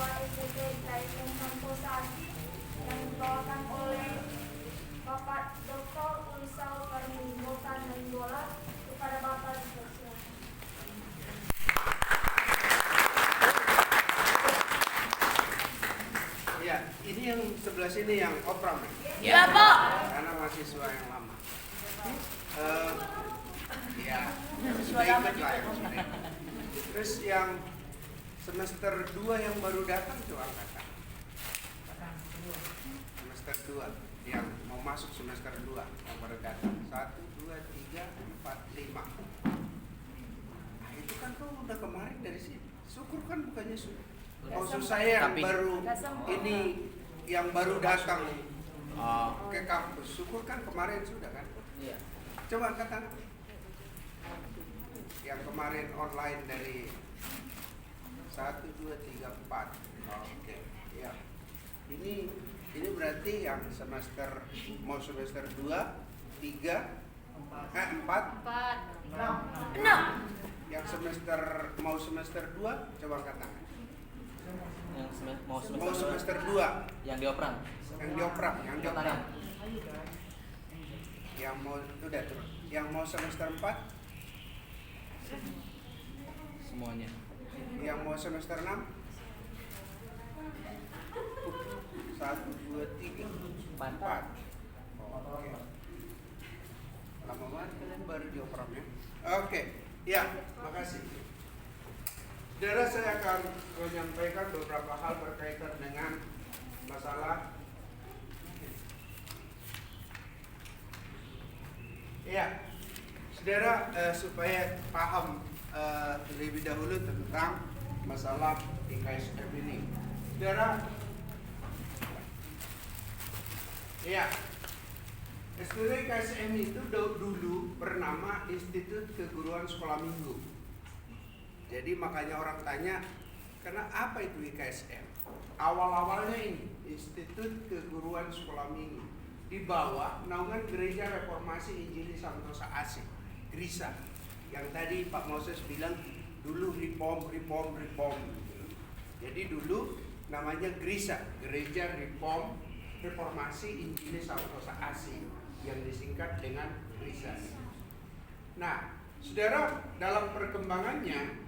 Ketua SDT IKSM Santosa Asih yang dibawakan oleh Bapak Dr. Ulisal Karminggotan Nainggola. Kepada Bapak dipersilakan. Ya, ini yang sebelah sini yang opram Ya, Pak. karena mahasiswa yang lama. Ya, Mahasiswa sudah lama ikut lah ya, sudah ikut. Terus yang semester 2 yang baru datang coba angkat tangan. Semester 2 yang mau masuk semester 2 yang baru datang. 1, 2, 3, 4, 5. Nah itu kan kau udah kemarin dari sini. Syukur kan bukannya syukur. Maksud saya yang baru ini yang baru datang ke kampus. Syukur kan kemarin sudah kan? Iya. Coba angkat tangan. Yang kemarin online dari 1, 2, 3, 4. Oke, ya. Ini berarti yang semester mau semester 2, 3, 4. 6. Yang mau semester 2 coba angkat tangan. Yang mau Mau semester semester 2 yang dioperan. yang dioprak. Tangan. Yang mau udah terus. Yang mau semester 4, Semuanya. yang mau semester 6. 1, 2, 3, 4. Oke. Lama banget kalian baru dioprak ya. Oke, ya, makasih. Saudara, saya akan menyampaikan beberapa hal berkaitan dengan masalah. Ya, saudara, supaya paham lebih dahulu tentang masalah IKSM ini. Saudara, ya, STT IKSM itu dulu bernama Institut Keguruan Sekolah Minggu. Jadi makanya orang tanya, apa itu IKSM? Awal-awalnya ini Institut Keguruan Sekolah Minggu di bawah naungan Gereja Reformasi Injili Santosa Asih, GRISA. Yang tadi Pak Moses bilang dulu reform. Jadi dulu namanya GRISA, Gereja Reformasi Injili Santosa Asih, yang disingkat dengan GRISA. Nah, saudara, dalam perkembangannya,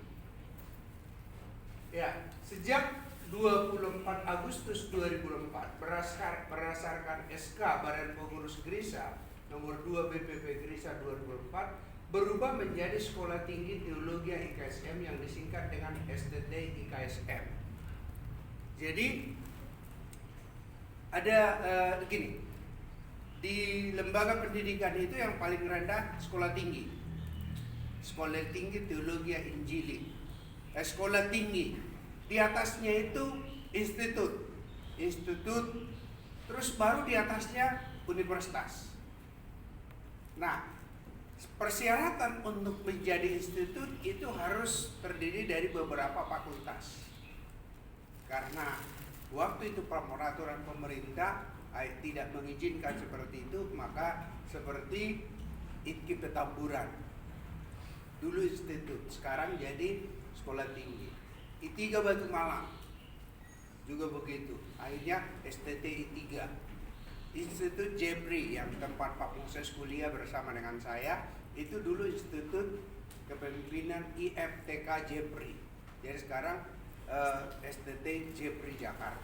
ya, sejak 24 Agustus 2004 berdasarkan SK Badan Pengurus GRISA nomor 2 BPP GRISA 2004 berubah menjadi Sekolah Tinggi Teologi IKSM yang disingkat dengan STT IKSM. Jadi ada gini, di lembaga pendidikan itu yang paling rendah sekolah tinggi teologi Injili, sekolah tinggi, di atasnya itu institut, terus baru di atasnya universitas. Nah, persyaratan untuk menjadi institut itu harus terdiri dari beberapa fakultas. Karena waktu itu peraturan pemerintah tidak mengizinkan seperti itu, maka seperti ITKI Petamburan, dulu institut, sekarang jadi sekolah tinggi. I3 Batu Malang juga begitu, akhirnya STT I3. Institut Jepri yang tempat Pak Moses kuliah bersama dengan saya, itu dulu Institut Kepemimpinan IFTK Jepri. Jadi sekarang STT Jepri Jakarta.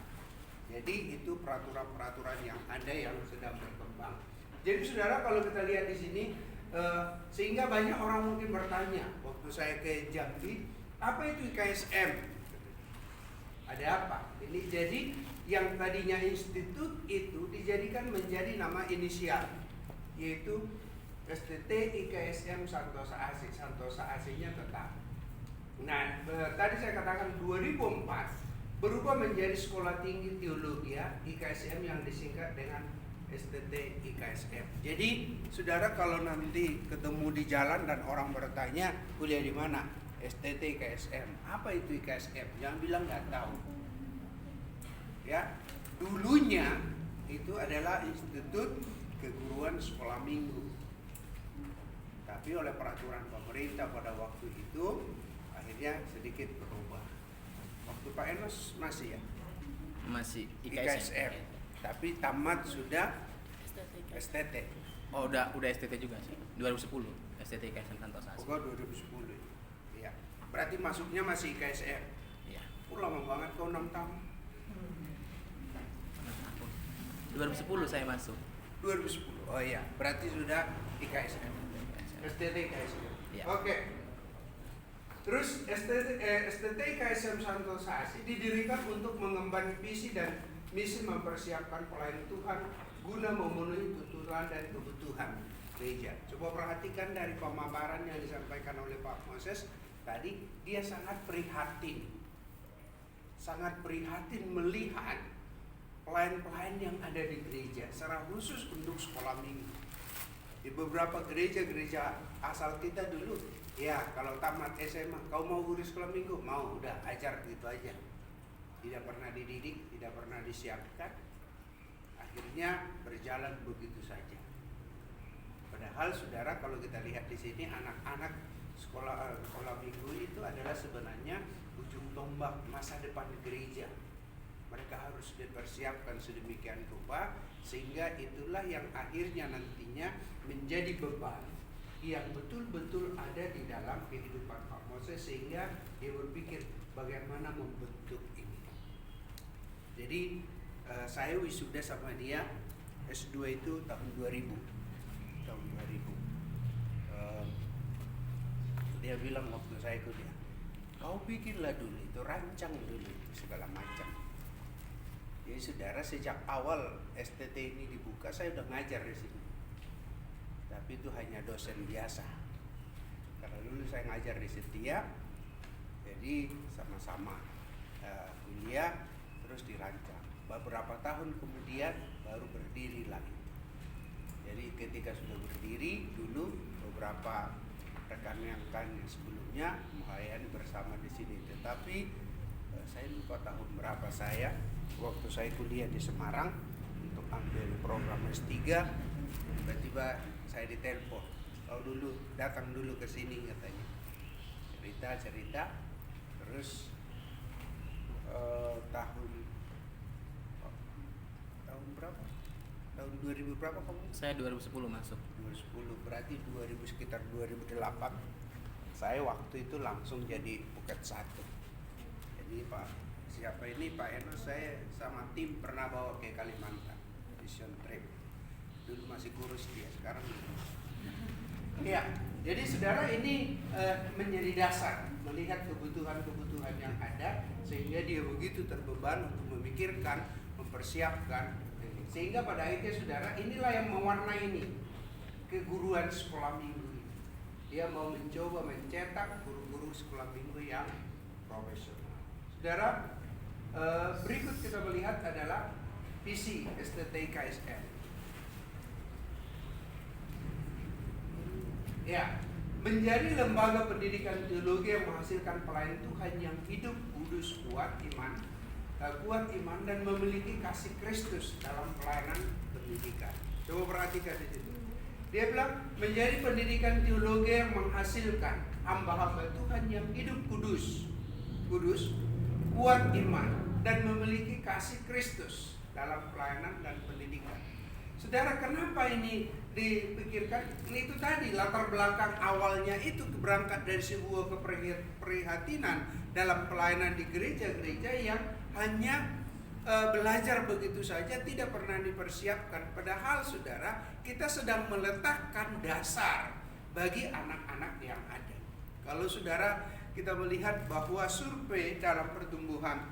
Jadi itu peraturan-peraturan yang ada yang sedang berkembang. Jadi saudara, kalau kita lihat di sini, sehingga banyak orang mungkin bertanya waktu saya ke Jambi, apa itu IKSM? Ada apa? Ini jadi yang tadinya institut itu dijadikan menjadi nama inisial, yaitu STT IKSM Santosa Asih. Santosa Asihnya tetap. Nah, tadi saya katakan 2004 berubah menjadi Sekolah Tinggi Teologi IKSM yang disingkat dengan STT IKSM. Jadi, saudara, kalau nanti ketemu di jalan dan orang bertanya kuliah di mana, STT IKSM, apa itu IKSM? Jangan bilang nggak tahu. Ya, dulunya itu adalah Institut Keguruan Sekolah Minggu. Tapi oleh peraturan pemerintah pada waktu itu akhirnya sedikit berubah. Pak Enos masih ya? Masih IKSM. Tapi tamat sudah STT. Oh, udah STT juga sih. 2010 STT IKSM Santosa. Oh, 2010. Iya. Berarti masuknya masih IKSM. Iya. Lama banget kau 6 tahun. 2010 saya masuk. 2010. Oh iya, berarti sudah IKSM. STT IKSM. Iya. Oke. Terus STT IKSM Santosa Asi didirikan untuk mengemban visi dan misi mempersiapkan pelayan Tuhan guna memenuhi tuntutan dan kebutuhan gereja. Coba perhatikan dari pemaparan yang disampaikan oleh Pak Moses tadi, dia sangat prihatin melihat pelayan-pelayan yang ada di gereja, secara khusus untuk sekolah minggu. Di beberapa gereja asal kita dulu, ya kalau tamat SMA, kau mau urus sekolah minggu? Mau, udah ajar gitu aja. Tidak pernah dididik, tidak pernah disiapkan. Akhirnya berjalan begitu saja. Padahal saudara, kalau kita lihat di sini, anak-anak sekolah minggu itu adalah sebenarnya ujung tombak masa depan gereja. Mereka harus dipersiapkan sedemikian rupa sehingga itulah yang akhirnya nantinya menjadi beban yang betul-betul ada di dalam kehidupan Pak Moses, sehingga dia berpikir bagaimana membentuk ini. Jadi saya wisuda sama dia S2 itu tahun 2000. Dia bilang waktu saya kuliah, kau bikinlah dulu itu, rancang dulu itu segala macam. Jadi saudara, sejak awal STT ini dibuka saya udah ngajar di sini. Tapi itu hanya dosen biasa. Karena dulu saya ngajar di Setia, jadi sama-sama kuliah terus dirancang. Beberapa tahun kemudian baru berdiri lagi. Jadi ketika sudah berdiri, dulu beberapa rekan-rekan yang sebelumnya Muhayyan bersama di sini. Tetapi saya lupa tahun berapa saya, waktu saya kuliah di Semarang untuk ambil program S3, tiba-tiba saya ditelepon, kau dulu datang dulu ke sini katanya, cerita, terus tahun berapa? Tahun 2000 berapa kamu? Saya 2010 masuk. 2010, berarti 2000 sekitar 2008. Saya waktu itu langsung jadi Puket 1. Jadi siapa ini Pak Enos, saya sama tim pernah bawa ke Kalimantan mission trip. Dulu masih kurus dia, sekarang kurus. Ya, jadi saudara, ini menjadi dasar melihat kebutuhan-kebutuhan yang ada, sehingga dia begitu terbeban untuk memikirkan, mempersiapkan, sehingga pada akhirnya saudara, inilah yang mewarnai ini keguruan sekolah minggu ini. Dia mau mencoba mencetak guru-guru sekolah minggu yang profesional. Saudara, berikut kita melihat adalah visi STT IKSM. Ya, menjadi lembaga pendidikan teologi yang menghasilkan pelayan Tuhan yang hidup, kudus, kuat iman dan memiliki kasih Kristus dalam pelayanan pendidikan. Coba perhatikan di situ. Dia bilang menjadi pendidikan teologi yang menghasilkan hamba-hamba Tuhan yang hidup kudus, kuat iman dan memiliki kasih Kristus dalam pelayanan dan pendidikan. Saudara, kenapa ini dipikirkan? Ini itu tadi latar belakang awalnya itu berangkat dari sebuah keprihatinan dalam pelayanan di gereja-gereja yang hanya belajar begitu saja, tidak pernah dipersiapkan. Padahal saudara, kita sedang meletakkan dasar bagi anak-anak yang ada. Kalau saudara, kita melihat bahwa survei dalam pertumbuhan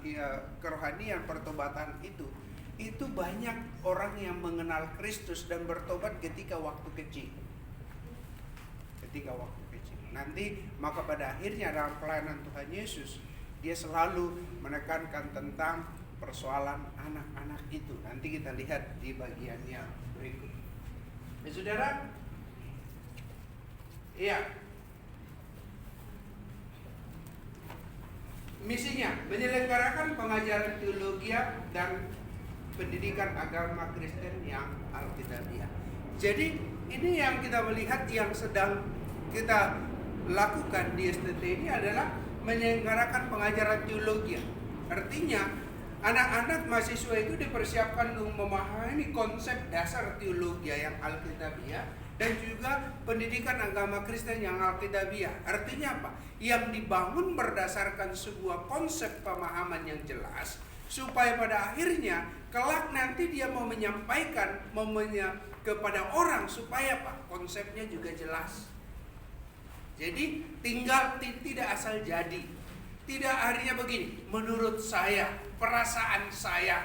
kerohanian pertobatan itu banyak orang yang mengenal Kristus dan bertobat ketika waktu kecil. Nanti maka pada akhirnya dalam pelayanan Tuhan Yesus, dia selalu menekankan tentang persoalan anak-anak itu. Nanti kita lihat di bagian yang berikut. Ya, saudara, iya, misinya menyelenggarakan pengajaran teologi dan pendidikan agama Kristen yang alkitabiah. Jadi ini yang kita melihat yang sedang kita lakukan di STT ini adalah menyelenggarakan pengajaran teologi. Artinya anak-anak mahasiswa itu dipersiapkan untuk memahami konsep dasar teologi yang alkitabiah dan juga pendidikan agama Kristen yang alkitabiah. Artinya apa? Yang dibangun berdasarkan sebuah konsep pemahaman yang jelas, supaya pada akhirnya kelak nanti dia mau menyampaikan kepada orang supaya apa? Konsepnya juga jelas. Jadi tinggal tidak asal jadi. Tidak harinya begini, menurut saya, perasaan saya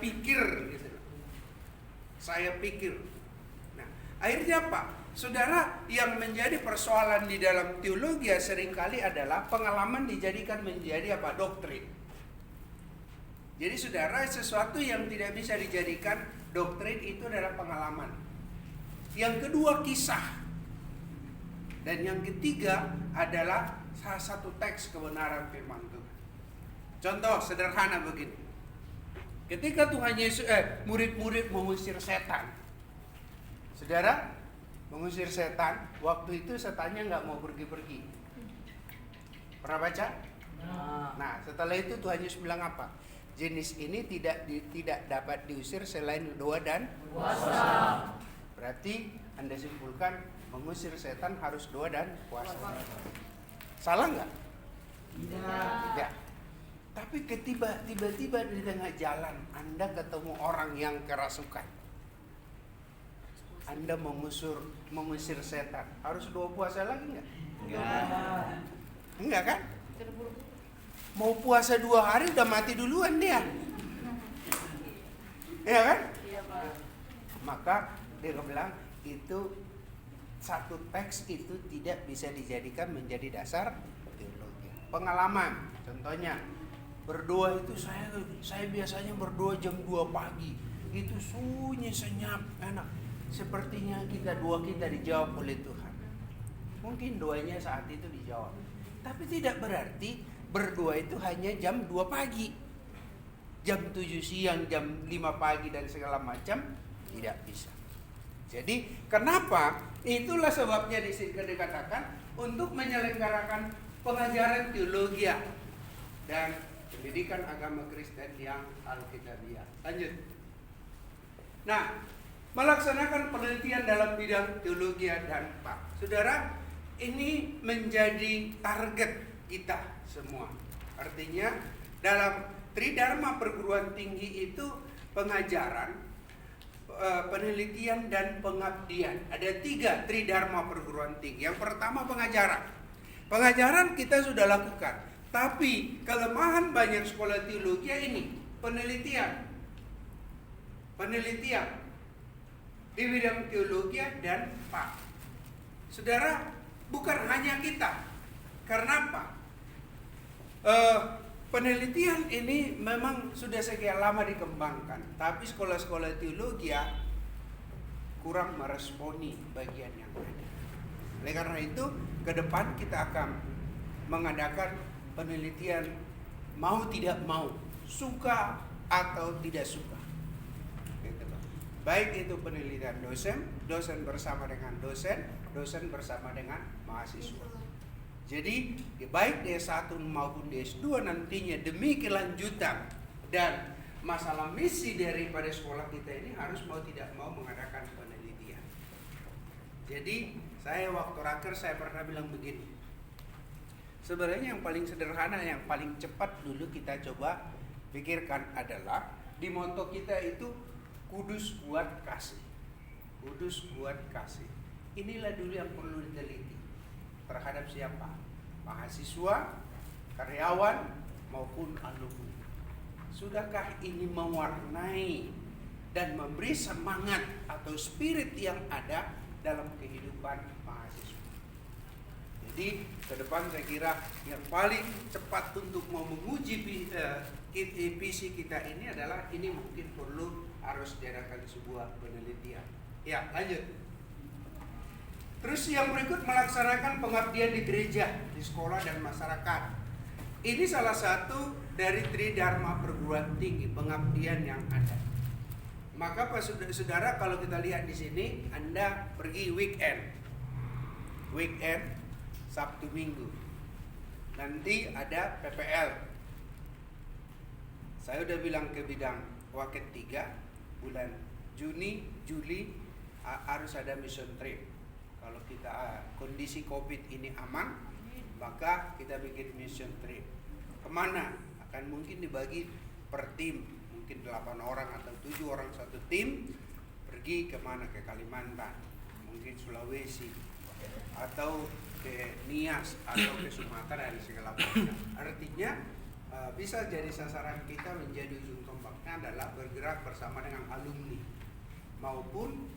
pikir gitu. Saya pikir. Nah, akhirnya apa? Saudara, yang menjadi persoalan di dalam teologi seringkali adalah pengalaman dijadikan menjadi apa? Doktrin. Jadi saudara, sesuatu yang tidak bisa dijadikan doktrin itu adalah pengalaman. Yang kedua, kisah. Dan yang ketiga adalah salah satu teks kebenaran firman Tuhan. Contoh sederhana begini. Ketika Tuhan Yesus murid-murid mengusir setan. Saudara, mengusir setan, waktu itu setannya nggak mau pergi-pergi. Pernah baca? Nah, setelah itu Tuhan Yesus bilang apa? Jenis ini tidak dapat diusir selain doa dan puasa. Berarti Anda simpulkan mengusir setan harus doa dan puasa. Salah nggak? Tidak. Tapi tiba-tiba di tengah jalan Anda ketemu orang yang kerasukan. Anda mengusir setan. Harus doa puasa lagi nggak? Enggak kan? Mau puasa 2 hari udah mati duluan dia. Iya kan? Maka dia bilang itu satu teks itu tidak bisa dijadikan menjadi dasar teologi. Pengalaman, contohnya berdoa itu saya biasanya berdoa jam 2 pagi. Itu sunyi, senyap, enak. Sepertinya doa kita dijawab oleh Tuhan. Mungkin doanya saat itu dijawab. Tapi tidak berarti berdoa itu hanya jam 2 pagi. Jam 7 siang, jam 5 pagi dan segala macam tidak bisa. Jadi kenapa? Itulah sebabnya di sini dikatakan untuk menyelenggarakan pengajaran teologi dan pendidikan agama Kristen yang alkitabiah. Lanjut. Nah, melaksanakan penelitian dalam bidang teologi dan Saudara, ini menjadi target kita semua. Artinya dalam Tridharma perguruan tinggi itu pengajaran, penelitian dan pengabdian. Ada 3 Tridharma perguruan tinggi. Yang pertama pengajaran. Pengajaran kita sudah lakukan. Tapi kelemahan banyak sekolah teologi ini penelitian. Penelitian di bidang teologi dan Saudara, bukan hanya kita. Karena apa? Penelitian ini memang sudah sekian lama dikembangkan, tapi sekolah-sekolah teologi kurang meresponi bagian yang ada. Oleh karena itu, ke depan kita akan mengadakan penelitian mau tidak mau, suka atau tidak suka. Gitu. Baik itu penelitian dosen bersama dengan dosen bersama dengan mahasiswa. Jadi baik di S1 maupun di S2 nantinya demi kelanjutan dan masalah misi daripada sekolah kita ini harus mau tidak mau mengadakan penelitian. Jadi saya waktu raker saya pernah bilang begini. Sebenarnya yang paling sederhana, yang paling cepat dulu kita coba pikirkan adalah di moto kita itu kudus buat kasih. Kudus buat kasih. Inilah dulu yang perlu diteliti. Terhadap siapa? Mahasiswa, karyawan, maupun alumni. Sudahkah ini mewarnai dan memberi semangat atau spirit yang ada dalam kehidupan mahasiswa? Jadi ke depan saya kira yang paling cepat untuk mau menguji visi kita ini adalah ini mungkin perlu harus diadakan sebuah penelitian. Ya, lanjut. Terus yang berikut melaksanakan pengabdian di gereja, di sekolah dan masyarakat. Ini salah satu dari Tridharma perguruan tinggi, pengabdian yang ada. Maka Pak Saudara, kalau kita lihat di sini, Anda pergi weekend, Sabtu Minggu. Nanti ada PPL, Saya udah bilang ke bidang Waket 3, bulan Juni, Juli harus ada mission trip. Kalau kita kondisi COVID ini aman, maka kita bikin mission trip. Kemana? Akan mungkin dibagi per tim, mungkin 8 orang atau 7 orang satu tim, pergi kemana? Ke Kalimantan, mungkin Sulawesi, atau ke Nias, atau ke Sumatera dan segala macam. Artinya bisa jadi sasaran kita menjadi ujung tombaknya adalah bergerak bersama dengan alumni maupun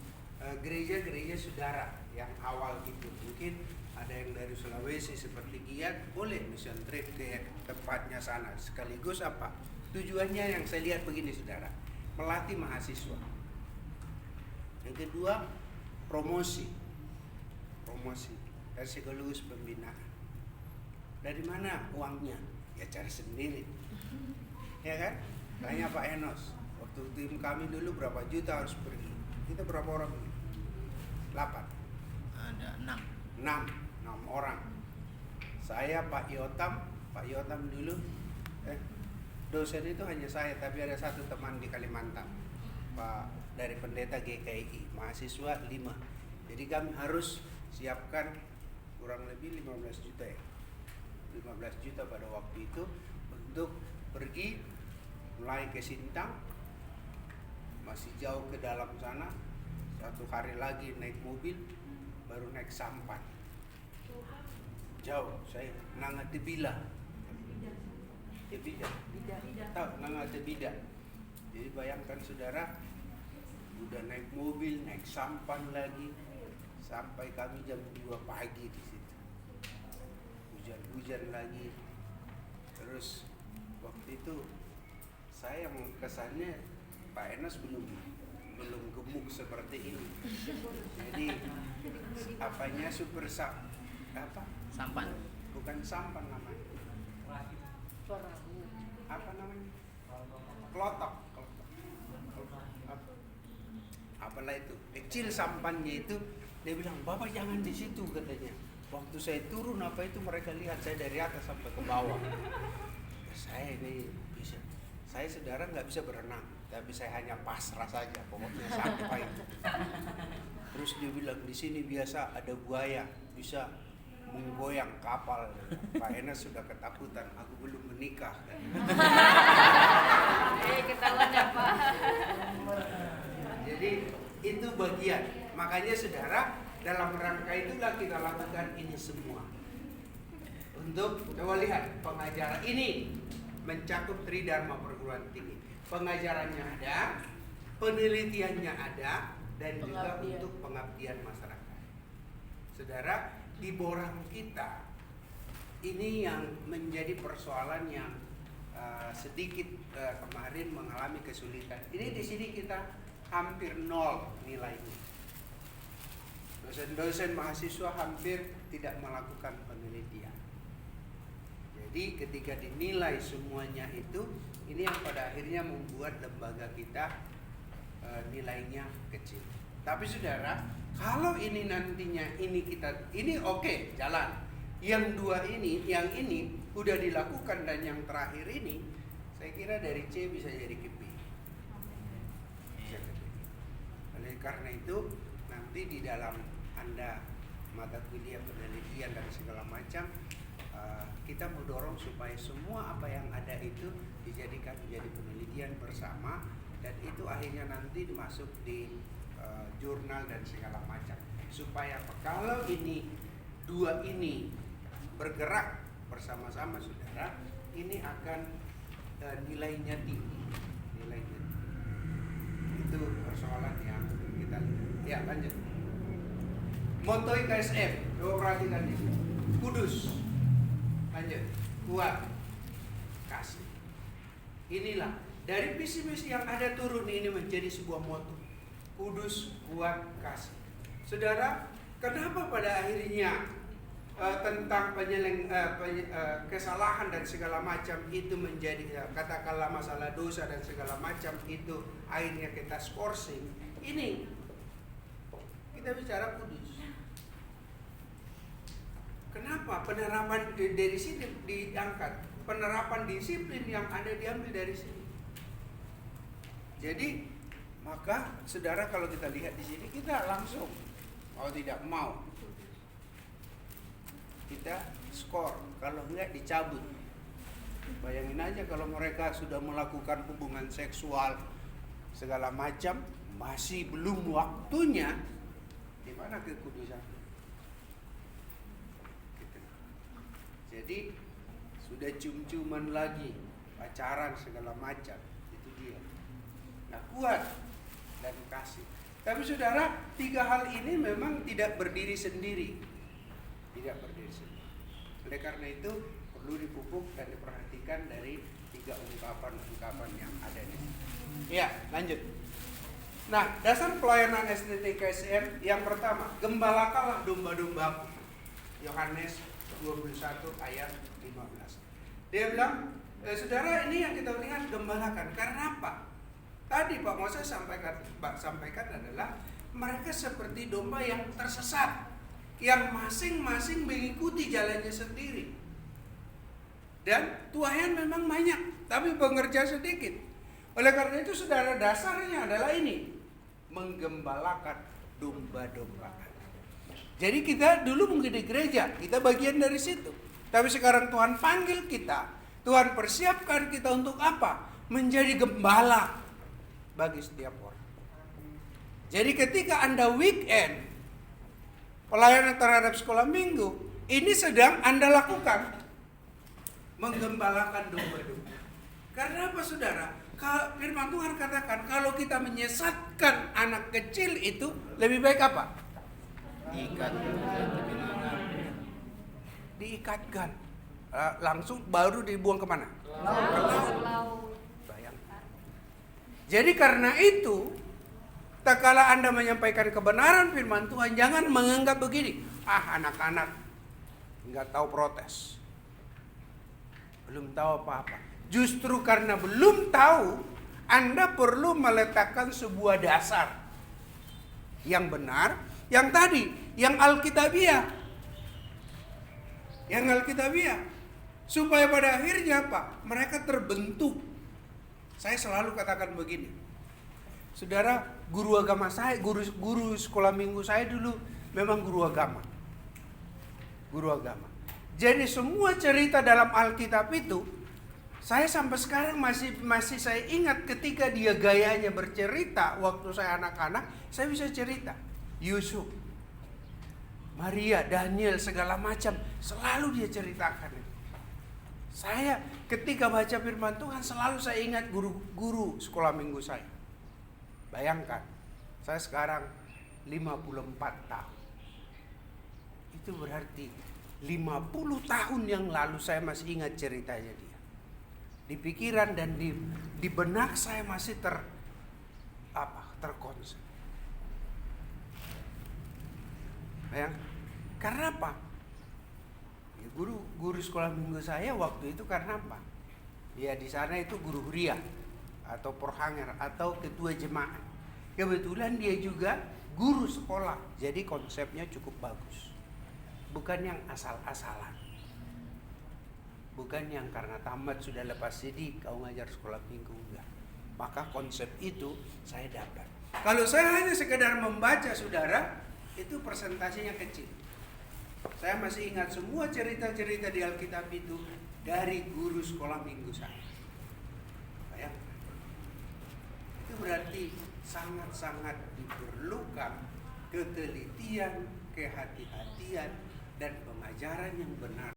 gereja-gereja saudara yang awal itu. Mungkin ada yang dari Sulawesi seperti Giat, boleh mission trip ke tempatnya sana. Sekaligus apa? Tujuannya yang saya lihat begini saudara, melatih mahasiswa. Yang kedua, promosi dan sekaligus pembinaan. Dari mana uangnya? Ya cari sendiri, ya kan? Tanya Pak Enos, waktu tim kami dulu berapa juta harus pergi. Kita berapa orang? 8. Ada 6. 6 orang. Saya Pak Yotam dulu dosen itu hanya saya, tapi ada satu teman di Kalimantan, Pak dari pendeta GKI, mahasiswa 5. Jadi kami harus siapkan kurang lebih 15 juta ya. 15 juta pada waktu itu untuk pergi mulai ke Sintang, masih jauh ke dalam sana, 1 hari lagi naik mobil, baru naik Sampan. Jauh, saya Nanga Tebila. Tebida. Tahu Nanga Tebida. Jadi bayangkan saudara, udah naik mobil, naik Sampan lagi, sampai kami jam 2 pagi di situ. Hujan lagi. Terus waktu itu saya mau kesannya Pak Enos belum gemuk seperti ini. Jadi apanya Sampan. Bukan sampan namanya. Apa namanya? Klotok. Apalah itu. Kecil sampannya itu, dia bilang, "Bapak jangan di situ," katanya. Waktu saya turun apa itu mereka lihat saya dari atas sampai ke bawah. Saya ini bisa. Saya saudara nggak bisa berenang, tapi saya hanya pasrah saja, pokoknya sampai. Terus dia bilang di sini biasa ada buaya, bisa menggoyang kapal. Pak Enes sudah ketakutan, aku belum menikah. Ketahuan ya Pak. Jadi itu bagian. Makanya saudara, dalam rangka itulah kita lakukan ini semua. Untuk coba lihat pengajaran ini mencakup Tridharma perguruan tinggi. Pengajarannya ada, penelitiannya ada, dan juga untuk pengabdian masyarakat. Saudara, di Borang kita ini yang menjadi persoalan yang sedikit kemarin mengalami kesulitan. Ini di sini kita hampir 0 nilainya. Dosen-dosen mahasiswa hampir tidak melakukan penelitian. Jadi ketika dinilai semuanya itu, ini yang pada akhirnya membuat lembaga kita nilainya kecil. Tapi saudara, kalau ini nantinya ini oke, jalan. Yang 2 ini, yang ini udah dilakukan, dan yang terakhir ini saya kira dari C bisa jadi ke B. Oleh karena itu nanti di dalam Anda mata kuliah penelitian dan segala macam, kita mendorong supaya semua apa yang ada itu dijadikan menjadi penelitian bersama, dan itu akhirnya nanti dimasuk di jurnal dan segala macam. Supaya kalau ini 2 ini bergerak bersama-sama saudara, ini akan nilainya tinggi. Itu persoalan yang kita lihat. Ya, lanjut. Moto IKSF, coba perhatikan di sini. Kudus. Lanjut. Kuat. Kasih. Inilah dari visi-misi yang ada turun ini menjadi sebuah moto. Kudus, kuat, kasih. Saudara, kenapa pada akhirnya tentang kesalahan dan segala macam itu menjadi katakanlah masalah dosa dan segala macam itu akhirnya kita skorsing? Ini kita bicara kudus. Kenapa penerapan dari sini diangkat? Penerapan disiplin yang ada diambil dari sini. Jadi maka saudara, kalau kita lihat di sini, kita langsung mau tidak mau kita skor, kalau enggak dicabut. Bayangin aja kalau mereka sudah melakukan hubungan seksual segala macam, masih belum waktunya, di mana kekudusan? Gitu. Jadi sudah cium-ciuman lagi, pacaran segala macam, itu dia. Nah, kuat dan kasih. Tapi saudara, 3 hal ini memang tidak berdiri sendiri. Tidak berdiri sendiri. Oleh karena itu perlu dipupuk dan diperhatikan dari 3 ungkapan-ungkapan yang ada di sini. Ya, lanjut. Nah, dasar pelayanan SDT KSM yang pertama, gembalakanlah domba-dombaku. Yohanes 21 ayat 15. Dia bilang, saudara, ini yang kita lihat, gembalakan. Karena apa? Tadi Pak Moses sampaikan adalah mereka seperti domba yang tersesat, yang masing-masing mengikuti jalannya sendiri. Dan tuayan memang banyak, tapi pengerja sedikit. Oleh karena itu saudara, dasarnya adalah ini, menggembalakan domba-domba. Jadi kita dulu mungkin di gereja, kita bagian dari situ. Tapi sekarang Tuhan panggil kita, Tuhan persiapkan kita untuk apa? Menjadi gembala bagi setiap orang. Jadi ketika Anda weekend, pelayanan terhadap sekolah minggu, ini sedang Anda lakukan, menggembalakan domba-domba. Karena apa saudara? Firman Tuhan katakan, kalau kita menyesatkan anak kecil itu, lebih baik apa? Ikat. Diikatkan. Langsung baru dibuang kemana? Ke laut. Bayangkan. Jadi karena itu, tak kala Anda menyampaikan kebenaran firman Tuhan, jangan menganggap begini, anak-anak nggak tahu protes, belum tahu apa-apa. Justru karena belum tahu, Anda perlu meletakkan sebuah dasar yang benar, yang tadi, yang Alkitabiah. Yang Alkitabiah. Supaya pada akhirnya apa? Mereka terbentuk. Saya selalu katakan begini. Saudara, guru agama saya, guru sekolah minggu saya dulu memang guru agama. Guru agama. Jadi semua cerita dalam Alkitab itu, saya sampai sekarang masih saya ingat ketika dia gayanya bercerita waktu saya anak-anak, saya bisa cerita. Yusuf, Maria, Daniel, segala macam, selalu dia ceritakan. Saya ketika baca firman Tuhan selalu saya ingat guru sekolah minggu saya. Bayangkan, saya sekarang 54 tahun. Itu berarti 50 tahun yang lalu saya masih ingat ceritanya dia. Di pikiran dan di benak saya masih terkonsep. Bayang, karena apa? Ya, guru sekolah minggu saya waktu itu karena apa? Ya di sana itu guru huriah atau porhanger atau ketua jemaat. Kebetulan dia juga guru sekolah, jadi konsepnya cukup bagus. Bukan yang asal-asalan. Bukan yang karena tamat sudah lepas sidik kau ngajar sekolah minggu, enggak. Maka konsep itu saya dapat. Kalau saya hanya sekedar membaca saudara, itu presentasinya kecil. Saya masih ingat semua cerita-cerita di Alkitab itu dari guru sekolah minggu saya. Bayangkan. Itu berarti sangat-sangat diperlukan ketelitian, kehati-hatian, dan pengajaran yang benar